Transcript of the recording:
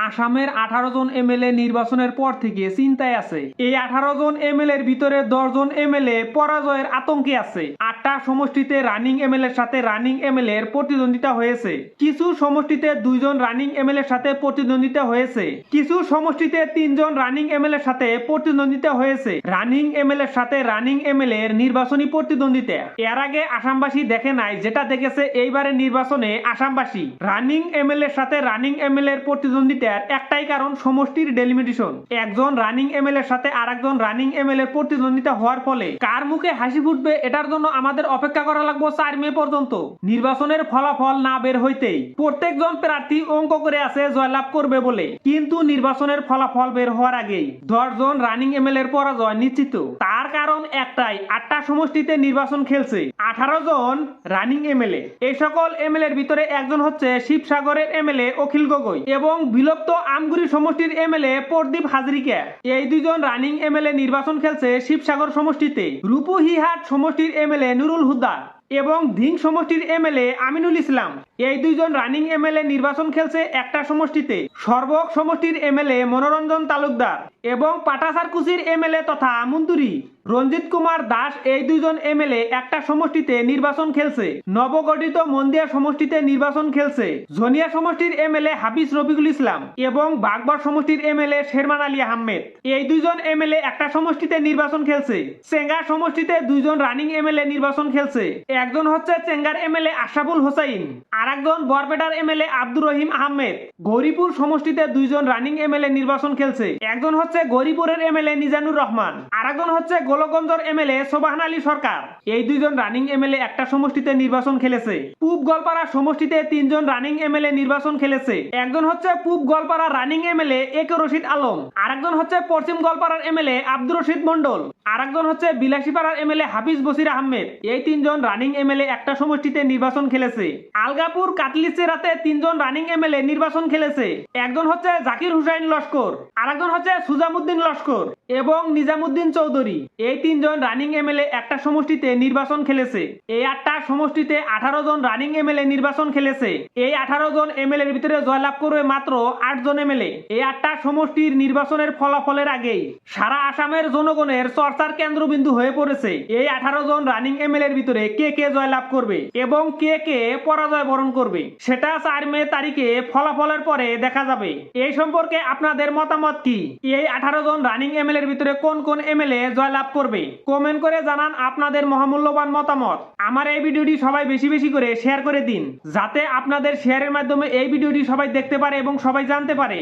আসামের 18 জন এমএলএ নির্বাচনের পর থেকে চিন্তায় আছে। এই 18 জন এমএলএ এর ভিতরে 10 জন এমএলএ পরাজয়ের আতঙ্কে আছে। 8টা সমষ্টিতে রানিং এমএলএ এর সাথে রানিং এমএলএ এর প্রতিদ্বন্দ্বিতা হয়েছে। কিছু সমষ্টিতে 2 জন রানিং এমএলএ এর সাথে প্রতিদ্বন্দ্বিতা হয়েছে। কিছু সমষ্টিতে 3 জন রানিং এমএলএ এর সাথে প্রতিদ্বন্দ্বিতা হয়েছে। রানিং এমএলএ এর সাথে রানিং এমএলএ এর নির্বাচনী প্রতিদ্বন্দ্বিতা এর আগে আসামবাসী দেখে নাই, যেটা দেখেছে এইবারের নির্বাচনে আসামবাসী। রানিং এমএলএ এর সাথে রানিং এমএলএ এর প্রতিদ্বন্দ্বিতা একটাই কারণ, সমষ্টির ডেলিমিটেশন। একজন রানিং এমএলএ এর সাথে আরেকজন রানিং এমএলএ এর প্রতিদ্বন্দ্বিতা হওয়ার ফলে কার মুখে হাসি ফুটবে এটার জন্য আমাদের অপেক্ষা করা লাগবে 4 মে পর্যন্ত। নির্বাচনের ফলাফল না বের হইতেই প্রত্যেকজন প্রার্থী অঙ্ক করে আছে জয়লাভ করবে বলে, কিন্তু নির্বাচনের ফলাফল বের হওয়ার আগেই 10 জন রানিং এমএলএ এর পরাজয় নিশ্চিত। তার কারণ একটাই, 8টা সমষ্টিতে নির্বাচন খেলছে 18 জন রানিং এমএলএ। এই সকল এমএলএ এর ভিতরে একজন হচ্ছে শিবসাগরের এমএলএ অখিল গগৈ এবং বিলুপ্ত আমগুরি সমষ্টির এমএলএ প্রদীপ হাজরিকা। এই দুইজন রানিং এমএলএ নির্বাচন খেলছে শিবসাগর সমষ্টিতে। রূপহিহাট সমষ্টির এমএলএ নুরুল হুদা এবং ধিং সমষ্টির এমএলএ আমিনুল ইসলাম। এই দুইজন রানিং এমএলএ নির্বাচন খেলছে একটা সমষ্টিতে। সর্বক সমষ্টির এমএলএ মনোরঞ্জন তালুকদার এবং পাটাসারকুচির এমএলএ তথা মন্ত্রী রঞ্জিত কুমার দাস, এই দুইজন এমএলএ একটা সমষ্টিতে নির্বাচন খেলছে। নবগঠিত মন্দিয়া সমষ্টিতে নির্বাচন খেলছে ঝনিয়া সমষ্টির এমএলএ হাফিজ রফিকুল ইসলাম এবং বাগবর সমষ্টির এমএলএ শেরমান আলী আহমেদ। এই দুইজন এমএলএ একটা সমষ্টিতে নির্বাচন খেলছে। চেঙ্গা সমষ্টিতে 2 জন রানিং এমএলএ নির্বাচন খেলছে। একজন হচ্ছে চেঙ্গার এমএলএ আশরাফুল হোসাইন, আর একজন বরপেটার এমএলএ আব্দুর রহিম আহমেদ। গৌরীপুর সমষ্টিতে 2 জন রানিং এমএলএ নির্বাচন খেলছে। একজন হচ্ছে গৌরীপুরের এমএলএ নিজানুর রহমান, আর একজন হচ্ছে গোলকগঞ্জের এমএলএ সোবাহান আলী সরকার। এই 2 জন রানিং এমএলএ একটা সমষ্টিতে নির্বাচন খেলেছে। পূব গোলপাড়া সমষ্টিতে 3 জন রানিং এমএলএ নির্বাচন খেলেছে। একজন হচ্ছে পূব গোলপাড়া রানিং এমএলএ একে রশিদ আলম, আর একজন হচ্ছে পশ্চিম গোলপাড়ার এমএলএ আব্দুর রশিদ মন্ডল, আর একজন হচ্ছে বিলাসীপাড়ার এমএলএ হাফিজ বসির আহমেদ। এই 3 জন রানিং এমএলএ একটা সমষ্টিতে নির্বাচন খেলেছে। আলগাপুর কাটলিচেরাতে 3 জন রানিং এমএলএ নির্বাচন খেলেছে। একজন হচ্ছে জাকির হুসাইন লস্কর, আর একজন হচ্ছে সুজামুদ্দিন লস্কর এবং নিজামুদ্দিন চৌধুরী। এই 3 জন রানিং এমএলএ একটা সমষ্টিতে নির্বাচন খেলেছে। এই 8টা সমষ্টিতে 18 জন রানিং এমএলএ নির্বাচন খেলেছে। এই 18 জন এমএলএ এর ভিতরে জয়লাভ করবে মাত্র 8 জন এমএলএ। এই 8টা সমষ্টির নির্বাচনের ফলাফলের আগেই সারা আসামের জনগণের চর্চার কেন্দ্রবিন্দু হয়ে পড়েছে এই 18 জন রানিং এমএলএ এর ভিতরে কে কে জয়লাভ করবে এবং কে কে পরাজয় বরণ করবে, সেটা 4 মে তারিখে ফলাফলের পরে দেখা যাবে। এই সম্পর্কে আপনাদের মতামত কি? এই 18 জন রানিং এমএলএ এর ভিতরে কোন কোন এমএলএ জয়লাভ করবে? কমেন্ট করে জানান আপনাদের মহামূল্যবান মতামত। আমার এই ভিডিওটি সবাই বেশি বেশি করে শেয়ার করে দিন, যাতে আপনাদের শেয়ারের মাধ্যমে এই ভিডিওটি সবাই দেখতে পারে এবং সবাই জানতে পারে।